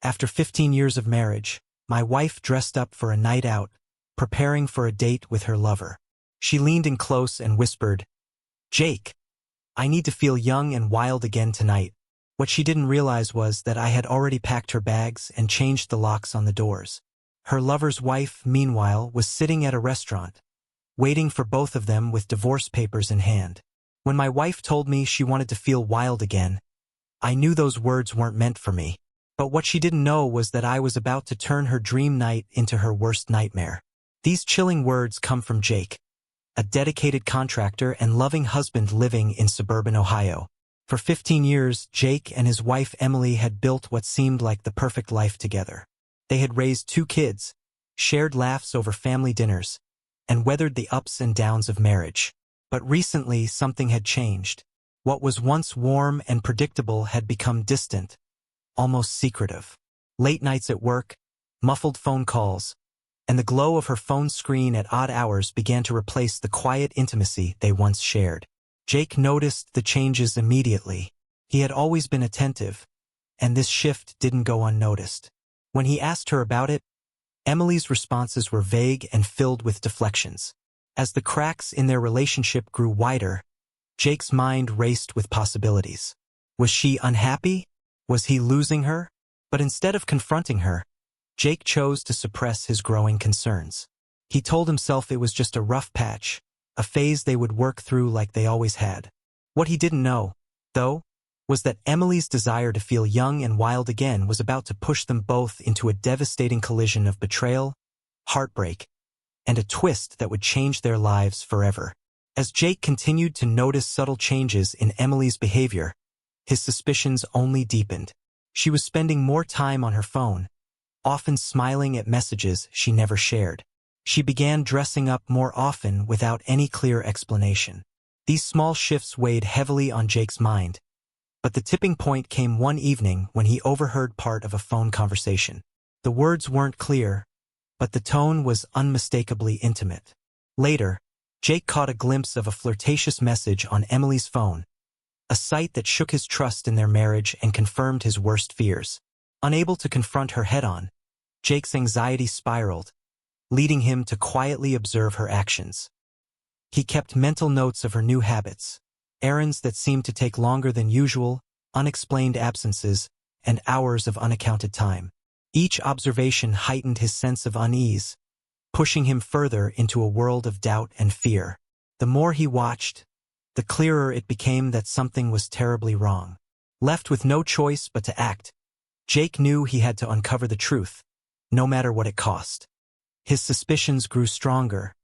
After 15 years of marriage, my wife dressed up for a night out, preparing for a date with her lover. She leaned in close and whispered, "Jake, I need to feel young and wild again tonight." What she didn't realize was that I had already packed her bags and changed the locks on the doors. Her lover's wife, meanwhile, was sitting at a restaurant, waiting for both of them with divorce papers in hand. When my wife told me she wanted to feel wild again, I knew those words weren't meant for me. But what she didn't know was that I was about to turn her dream night into her worst nightmare. These chilling words come from Jake, a dedicated contractor and loving husband living in suburban Ohio. For 15 years, Jake and his wife Emily had built what seemed like the perfect life together. They had raised 2 kids, shared laughs over family dinners, and weathered the ups and downs of marriage. But recently, something had changed. What was once warm and predictable had become distant, almost secretive. Late nights at work, muffled phone calls, and the glow of her phone screen at odd hours began to replace the quiet intimacy they once shared. Jake noticed the changes immediately. He had always been attentive, and this shift didn't go unnoticed. When he asked her about it, Emily's responses were vague and filled with deflections. As the cracks in their relationship grew wider, Jake's mind raced with possibilities. Was she unhappy? Was he losing her? But instead of confronting her, Jake chose to suppress his growing concerns. He told himself it was just a rough patch, a phase they would work through like they always had. What he didn't know, though, was that Emily's desire to feel young and wild again was about to push them both into a devastating collision of betrayal, heartbreak, and a twist that would change their lives forever. As Jake continued to notice subtle changes in Emily's behavior, his suspicions only deepened. She was spending more time on her phone, often smiling at messages she never shared. She began dressing up more often without any clear explanation. These small shifts weighed heavily on Jake's mind, but the tipping point came one evening when he overheard part of a phone conversation. The words weren't clear, but the tone was unmistakably intimate. Later, Jake caught a glimpse of a flirtatious message on Emily's phone, a sight that shook his trust in their marriage and confirmed his worst fears. Unable to confront her head-on, Jake's anxiety spiraled, leading him to quietly observe her actions. He kept mental notes of her new habits, errands that seemed to take longer than usual, unexplained absences, and hours of unaccounted time. Each observation heightened his sense of unease, pushing him further into a world of doubt and fear. The more he watched, the clearer it became that something was terribly wrong. Left with no choice but to act, Jake knew he had to uncover the truth, no matter what it cost. His suspicions grew stronger,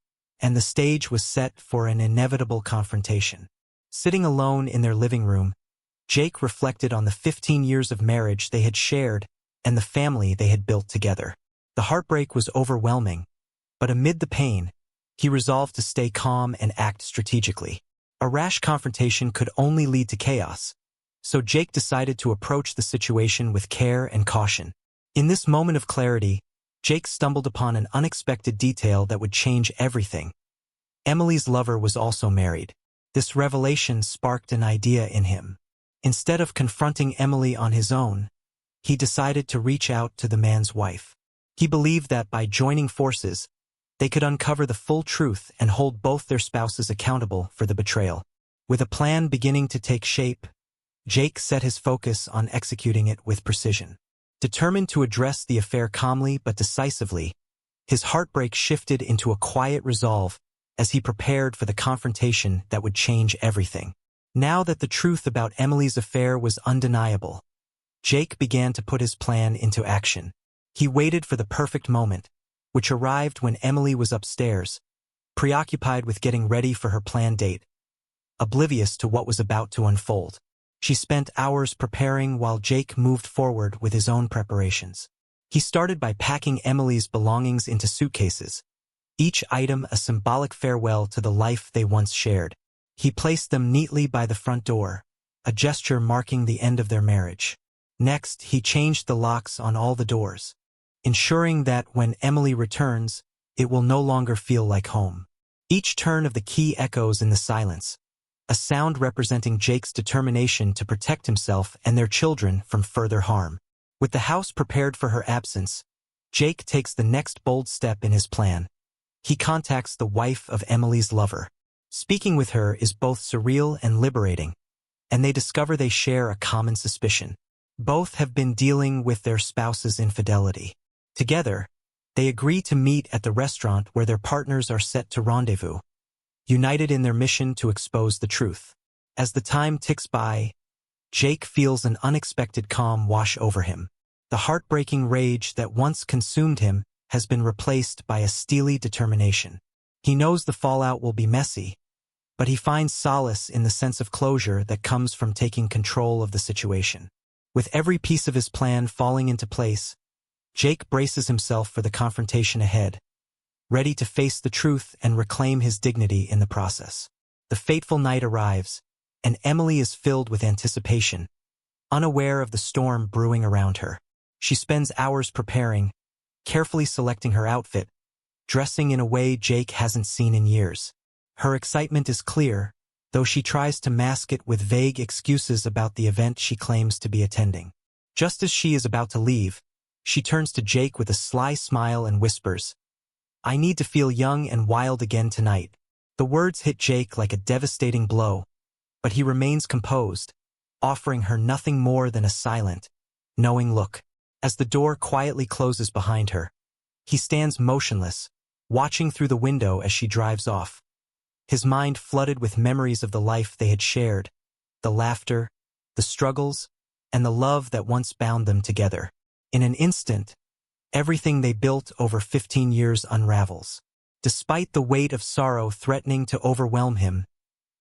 and the stage was set for an inevitable confrontation. Sitting alone in their living room, Jake reflected on the 15 years of marriage they had shared and the family they had built together. The heartbreak was overwhelming, but amid the pain, he resolved to stay calm and act strategically. A rash confrontation could only lead to chaos, so Jake decided to approach the situation with care and caution. In this moment of clarity, Jake stumbled upon an unexpected detail that would change everything. Emily's lover was also married. This revelation sparked an idea in him. Instead of confronting Emily on his own, he decided to reach out to the man's wife. He believed that by joining forces, they could uncover the full truth and hold both their spouses accountable for the betrayal. With a plan beginning to take shape, Jake set his focus on executing it with precision. Determined to address the affair calmly but decisively, his heartbreak shifted into a quiet resolve as he prepared for the confrontation that would change everything. Now that the truth about Emily's affair was undeniable, Jake began to put his plan into action. He waited for the perfect moment, which arrived when Emily was upstairs, preoccupied with getting ready for her planned date, oblivious to what was about to unfold. She spent hours preparing while Jake moved forward with his own preparations. He started by packing Emily's belongings into suitcases, each item a symbolic farewell to the life they once shared. He placed them neatly by the front door, a gesture marking the end of their marriage. Next, he changed the locks on all the doors, ensuring that when Emily returns, it will no longer feel like home. Each turn of the key echoes in the silence, a sound representing Jake's determination to protect himself and their children from further harm. With the house prepared for her absence, Jake takes the next bold step in his plan. He contacts the wife of Emily's lover. Speaking with her is both surreal and liberating, and they discover they share a common suspicion. Both have been dealing with their spouse's infidelity. Together, they agree to meet at the restaurant where their partners are set to rendezvous, united in their mission to expose the truth. As the time ticks by, Jake feels an unexpected calm wash over him. The heartbreaking rage that once consumed him has been replaced by a steely determination. He knows the fallout will be messy, but he finds solace in the sense of closure that comes from taking control of the situation. With every piece of his plan falling into place, Jake braces himself for the confrontation ahead, ready to face the truth and reclaim his dignity in the process. The fateful night arrives, and Emily is filled with anticipation, unaware of the storm brewing around her. She spends hours preparing, carefully selecting her outfit, dressing in a way Jake hasn't seen in years. Her excitement is clear, though she tries to mask it with vague excuses about the event she claims to be attending. Just as she is about to leave, she turns to Jake with a sly smile and whispers, "I need to feel young and wild again tonight." The words hit Jake like a devastating blow, but he remains composed, offering her nothing more than a silent, knowing look. As the door quietly closes behind her, he stands motionless, watching through the window as she drives off. His mind flooded with memories of the life they had shared, the laughter, the struggles, and the love that once bound them together. In an instant, everything they built over 15 years unravels. Despite the weight of sorrow threatening to overwhelm him,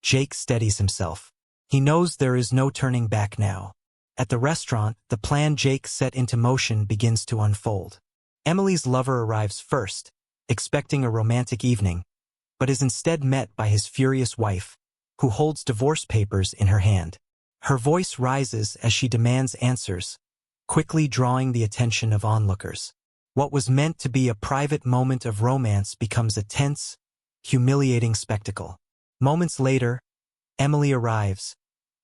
Jake steadies himself. He knows there is no turning back now. At the restaurant, the plan Jake set into motion begins to unfold. Emily's lover arrives first, expecting a romantic evening, but is instead met by his furious wife, who holds divorce papers in her hand. Her voice rises as she demands answers, quickly drawing the attention of onlookers. What was meant to be a private moment of romance becomes a tense, humiliating spectacle. Moments later, Emily arrives,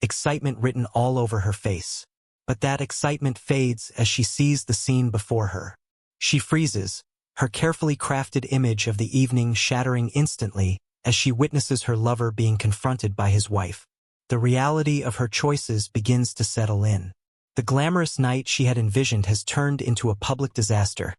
excitement written all over her face. But that excitement fades as she sees the scene before her. She freezes, her carefully crafted image of the evening shattering instantly as she witnesses her lover being confronted by his wife. The reality of her choices begins to settle in. The glamorous night she had envisioned has turned into a public disaster,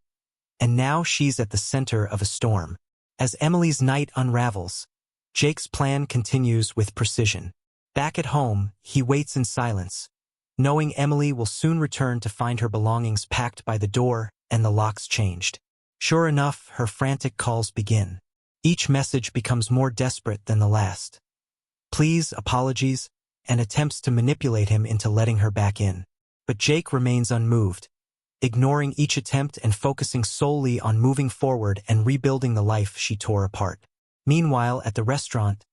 and now she's at the center of a storm. As Emily's night unravels, Jake's plan continues with precision. Back at home, he waits in silence, knowing Emily will soon return to find her belongings packed by the door and the locks changed. Sure enough, her frantic calls begin. Each message becomes more desperate than the last. Pleas, apologies, and attempts to manipulate him into letting her back in. But Jake remains unmoved, ignoring each attempt and focusing solely on moving forward and rebuilding the life she tore apart. Meanwhile, at the restaurant,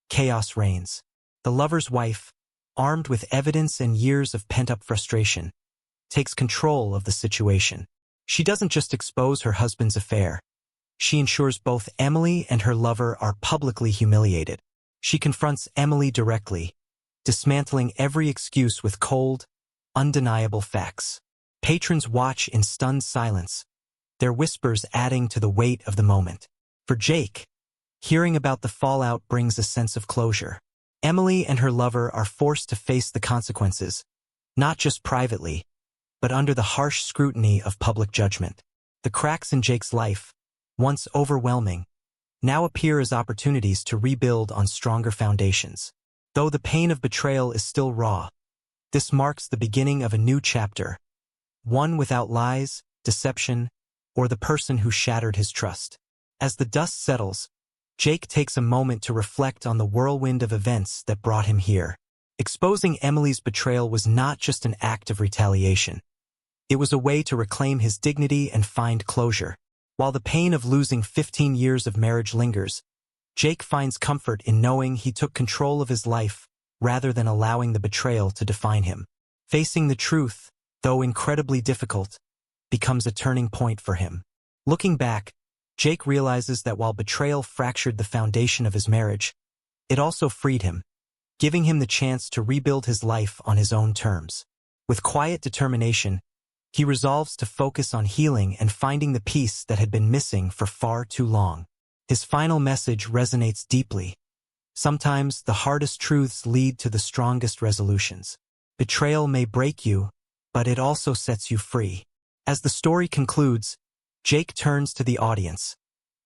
chaos reigns. The lover's wife, armed with evidence and years of pent-up frustration, takes control of the situation. She doesn't just expose her husband's affair. She ensures both Emily and her lover are publicly humiliated. She confronts Emily directly, dismantling every excuse with cold, undeniable facts. Patrons watch in stunned silence, their whispers adding to the weight of the moment. For Jake, hearing about the fallout brings a sense of closure. Emily and her lover are forced to face the consequences, not just privately, but under the harsh scrutiny of public judgment. The cracks in Jake's life, once overwhelming, now appear as opportunities to rebuild on stronger foundations. Though the pain of betrayal is still raw, this marks the beginning of a new chapter, one without lies, deception, or the person who shattered his trust. As the dust settles, Jake takes a moment to reflect on the whirlwind of events that brought him here. Exposing Emily's betrayal was not just an act of retaliation. It was a way to reclaim his dignity and find closure. While the pain of losing 15 years of marriage lingers, Jake finds comfort in knowing he took control of his life rather than allowing the betrayal to define him. Facing the truth, though incredibly difficult, becomes a turning point for him. Looking back, Jake realizes that while betrayal fractured the foundation of his marriage, it also freed him, giving him the chance to rebuild his life on his own terms. With quiet determination, He resolves to focus on healing and finding the peace that had been missing for far too long. His final message resonates deeply. Sometimes the hardest truths lead to the strongest resolutions. Betrayal may break you, but it also sets you free. As the story concludes, Jake turns to the audience,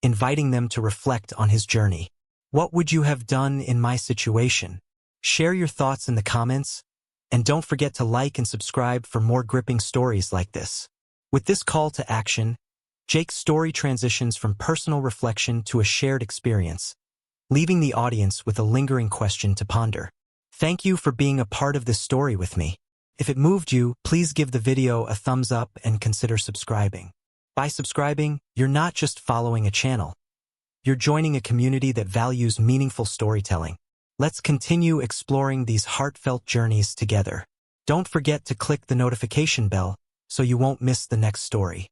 inviting them to reflect on his journey. What would you have done in my situation? Share your thoughts in the comments, and don't forget to like and subscribe for more gripping stories like this. With this call to action, Jake's story transitions from personal reflection to a shared experience, leaving the audience with a lingering question to ponder. Thank you for being a part of this story with me. If it moved you, please give the video a thumbs up and consider subscribing. By subscribing, you're not just following a channel. You're joining a community that values meaningful storytelling. Let's continue exploring these heartfelt journeys together. Don't forget to click the notification bell so you won't miss the next story.